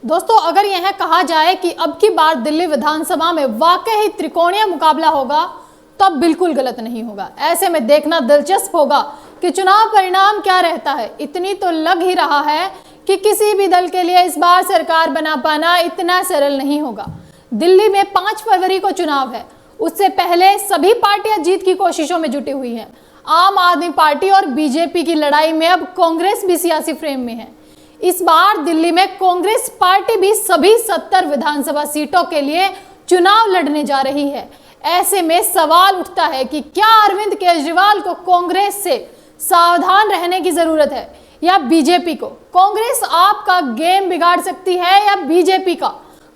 दोस्तों, अगर यह कहा जाए कि अब की बार दिल्ली विधानसभा में वाकई त्रिकोणीय मुकाबला होगा तो अब बिल्कुल गलत नहीं होगा। ऐसे में देखना दिलचस्प होगा कि चुनाव परिणाम क्या रहता है। इतनी तो लग ही रहा है कि किसी भी दल के लिए इस बार सरकार बना पाना इतना सरल नहीं होगा। दिल्ली में 5 फरवरी को चुनाव है। उससे पहले सभी पार्टियां जीत की कोशिशों में जुटी हुई हैं। आम आदमी पार्टी और बीजेपी की लड़ाई में अब कांग्रेस भी सियासी फ्रेम में है। इस बार दिल्ली में कांग्रेस पार्टी भी सभी 70 विधानसभा सीटों के लिए चुनाव लड़ने जा रही है। ऐसे में सवाल उठता है कि क्या अरविंद केजरीवाल को कांग्रेस से सावधान रहने की जरूरत है या बीजेपी को? कांग्रेस आपका गेम बिगाड़ सकती है या बीजेपी का?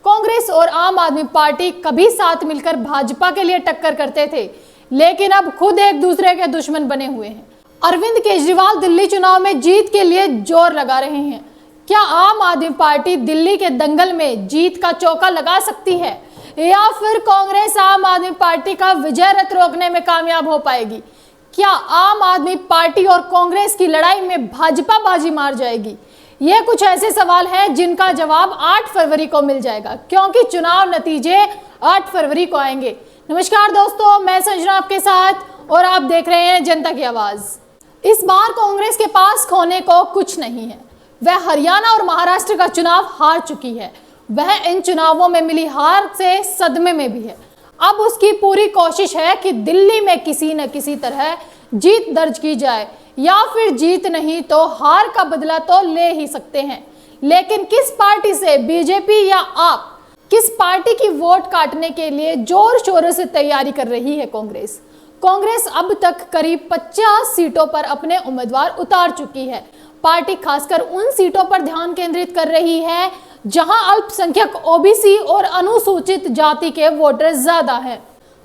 कांग्रेस और आम आदमी पार्टी कभी साथ मिलकर भाजपा के लिए टक्कर करते थे, लेकिन अब खुद एक दूसरे के दुश्मन बने हुए हैं। अरविंद केजरीवाल दिल्ली चुनाव में जीत के लिए जोर लगा रहे हैं। क्या आम आदमी पार्टी दिल्ली के दंगल में जीत का चौका लगा सकती है या फिर कांग्रेस आम आदमी पार्टी का विजय रथ रोकने में कामयाब हो पाएगी? क्या आम आदमी पार्टी और कांग्रेस की लड़ाई में भाजपा बाजी मार जाएगी? ये कुछ ऐसे सवाल हैं जिनका जवाब 8 फरवरी को मिल जाएगा, क्योंकि चुनाव नतीजे 8 फरवरी को आएंगे। नमस्कार दोस्तों, मैं संजना आपके साथ और आप देख रहे हैं जनता की आवाज। इस बार कांग्रेस के पास खोने को कुछ नहीं है। वह हरियाणा और महाराष्ट्र का चुनाव हार चुकी है। वह इन चुनावों में मिली हार से सदमे में भी है। अब उसकी पूरी कोशिश है कि दिल्ली में किसी न किसी तरह जीत दर्ज की जाए, या फिर जीत नहीं तो हार का बदला तो ले ही सकते हैं। लेकिन किस पार्टी से, बीजेपी या आप, किस पार्टी की वोट काटने के लिए जोर शोरों से तैयारी कर रही है कांग्रेस? कांग्रेस अब तक करीब 50 सीटों पर अपने उम्मीदवार उतार चुकी है। पार्टी खासकर उन सीटों पर ध्यान केंद्रित कर रही है जहां अल्पसंख्यक, ओबीसी और अनुसूचित जाति के वोटर ज्यादा हैं।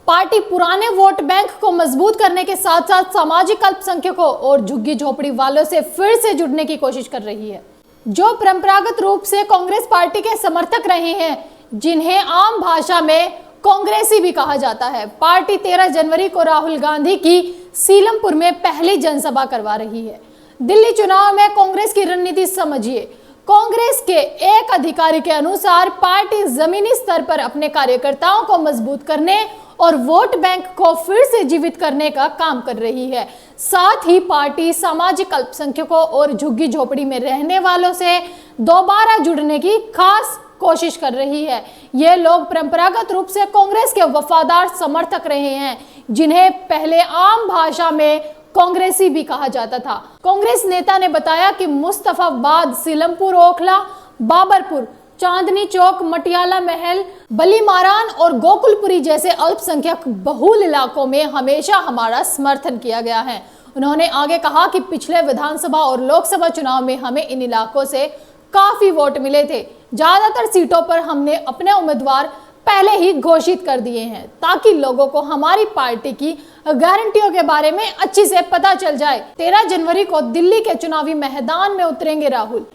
पार्टी पुराने वोट बैंक को मजबूत करने के साथ साथ सामाजिक अल्पसंख्यकों और झुग्गी झोपड़ी वालों से फिर से जुड़ने की कोशिश कर रही है, जो परंपरागत रूप से कांग्रेस पार्टी के समर्थक रहे हैं, जिन्हें आम भाषा में कांग्रेसी भी कहा जाता है। पार्टी 13 जनवरी को राहुल गांधी की सीलमपुर में पहली जनसभा करवा रही है। दिल्ली चुनाव में कांग्रेस की रणनीति समझिए। कांग्रेस के एक अधिकारी के अनुसार पार्टी जमीनी स्तर पर अपने कार्यकर्ताओं को मजबूत करने और वोट बैंक को फिर से जीवित करने का काम कर रही है। साथ ही पार्टी सामाजिक अल्पसंख्यकों और झुग्गी झोपड़ी में रहने वालों से दोबारा जुड़ने की खास कोशिश कर रही है। ये लोग परंपरागत रूप से कांग्रेस के वफादार समर्थक रहे हैं, जिन्हें पहले आम भाषा में कांग्रेसी भी कहा जाता था। कांग्रेस नेता ने बताया कि मुस्तफाबाद, सीलमपुर, ओखला, बाबरपुर, चांदनी चौक, मटियाला महल, बलीमारान और गोकुलपुरी जैसे अल्पसंख्यक बहुल इलाकों में हमेशा हमारा समर्थन किया गया है। उन्होंने आगे कहा कि पिछले विधानसभा और लोकसभा चुनाव में हमें इन इलाकों से काफी वोट मिले थे। ज्यादातर सीटों पर हमने अपने उम्मीदवार पहले ही घोषित कर दिए हैं, ताकि लोगों को हमारी पार्टी की गारंटियों के बारे में अच्छी से पता चल जाए। 13 जनवरी को दिल्ली के चुनावी मैदान में उतरेंगे राहुल।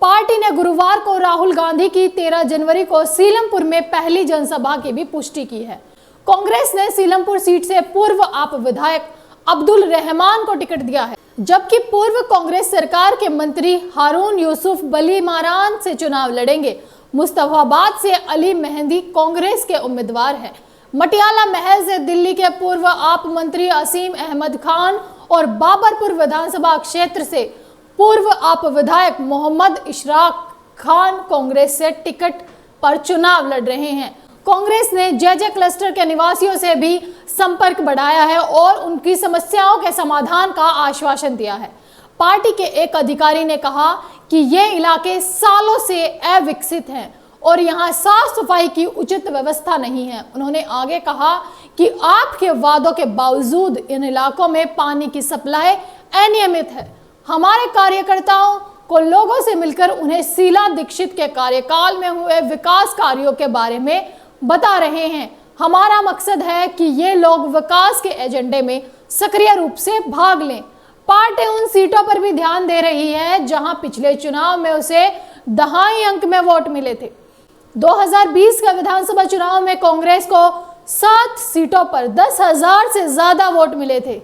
पार्टी ने गुरुवार को राहुल गांधी की 13 जनवरी को सीलमपुर में पहली जनसभा की भी पुष्टि की है। कांग्रेस ने सीलमपुर सीट से पूर्व आप विधायक अब्दुल रहमान को टिकट दिया है, जबकि पूर्व कांग्रेस सरकार के मंत्री हारून यूसुफ बलीमारान से चुनाव लड़ेंगे। मुस्तफाबाद से अली मेहंदी कांग्रेस के उम्मीदवार हैं। मटियाला महल से दिल्ली के पूर्व आप मंत्री असीम अहमद खान और बाबरपुर विधानसभा क्षेत्र से पूर्व आप विधायक मोहम्मद इशराक खान कांग्रेस से टिकट पर चुनाव लड़ रहे हैं। कांग्रेस ने जे क्लस्टर के निवासियों से भी संपर्क बढ़ाया है और उनकी समस्याओं के समाधान का आश्वासन दिया है। पार्टी के एक अधिकारी ने कहा कि ये इलाके सालों से अविकसित हैं और यहाँ साफ सफाई की उचित व्यवस्था नहीं है। उन्होंने आगे कहा कि आपके वादों के बावजूद इन इलाकों में पानी की सप्लाई अनियमित है। हमारे कार्यकर्ताओं को लोगों से मिलकर उन्हें शीला दीक्षित के कार्यकाल में हुए विकास कार्यों के बारे में बता रहे हैं। हमारा मकसद है कि ये लोग विकास के एजेंडे में सक्रिय रूप से भाग लें। पार्टी उन सीटों पर भी ध्यान दे रही है जहां पिछले चुनाव में उसे दहाई अंक में वोट मिले थे। 2020 का विधानसभा चुनाव में कांग्रेस को 7 सीटों पर 10,000 से ज्यादा वोट मिले थे।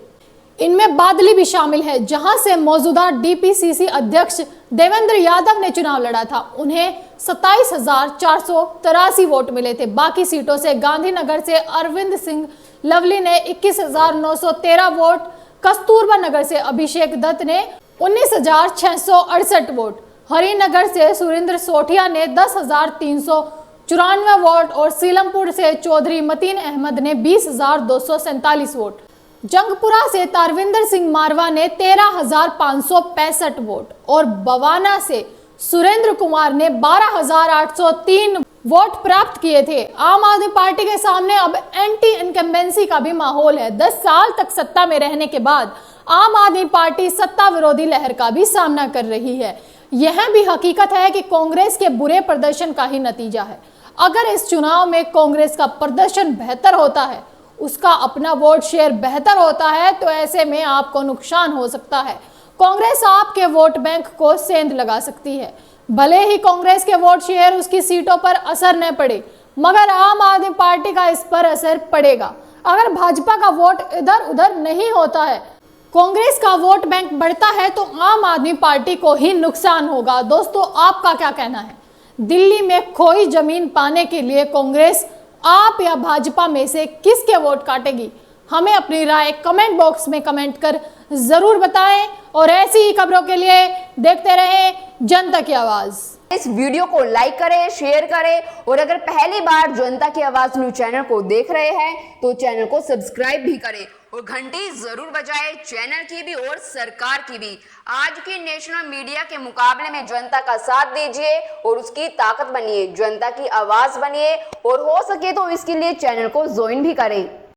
इनमें बादली भी शामिल है, जहां से मौजूदा डीपीसीसी अध्यक्ष देवेंद्र यादव ने चुनाव लड़ा था। उन्हें 27,483 वोट मिले थे। बाकी सीटों से गांधीनगर से अरविंद सिंह लवली ने 21,913 वोट, कस्तूरबा नगर से अभिषेक दत्त ने 19,668 वोट, हरिनगर से सुरेंद्र सोठिया ने 10,394 वोट और सीलमपुर से चौधरी मतीन अहमद ने 20,247 वोट। जंगपुरा से तारविंदर सिंह मारवा ने 13,565 वोट और बवाना से सुरेंद्र कुमार ने 12,803 वोट प्राप्त किए थे। आम आदमी पार्टी के सामने अब एंटी इनकम्बेंसी का भी माहौल है। 10 साल तक सत्ता में रहने के बाद आम आदमी पार्टी सत्ता विरोधी लहर का भी सामना कर रही है। यह भी हकीकत है कि कांग्रेस के बुरे प्रदर्शन का ही नतीजा है। अगर इस चुनाव में कांग्रेस का प्रदर्शन बेहतर होता है, उसका अपना वोट शेयर बेहतर होता है, तो ऐसे में आपको नुकसान हो सकता है। कांग्रेस आपके वोट बैंक को सेंध लगा सकती है। भले ही कांग्रेस के वोट शेयर उसकी सीटों पर असर न पड़े, मगर आम आदमी पार्टी का इस पर असर पड़ेगा। अगर भाजपा का वोट इधर उधर नहीं होता है, कांग्रेस का वोट बैंक बढ़ता है, तो आम आदमी पार्टी को ही नुकसान होगा। दोस्तों, आपका क्या कहना है? दिल्ली में खोई जमीन पाने के लिए कांग्रेस आप या भाजपा में से किसके वोट काटेगी? हमें अपनी राय कमेंट बॉक्स में कमेंट कर जरूर बताएं और ऐसी ही खबरों के लिए देखते रहें जनता की आवाज। इस वीडियो को लाइक करें, शेयर करें और अगर पहली बार जनता की आवाज न्यूज चैनल को देख रहे हैं तो चैनल को सब्सक्राइब भी करें और घंटी जरूर बजाएं, चैनल की भी और सरकार की भी। आज की नेशनल मीडिया के मुकाबले में जनता का साथ दीजिए और उसकी ताकत बनिए, जनता की आवाज बनिए और हो सके तो इसके लिए चैनल को ज्वाइन भी करें।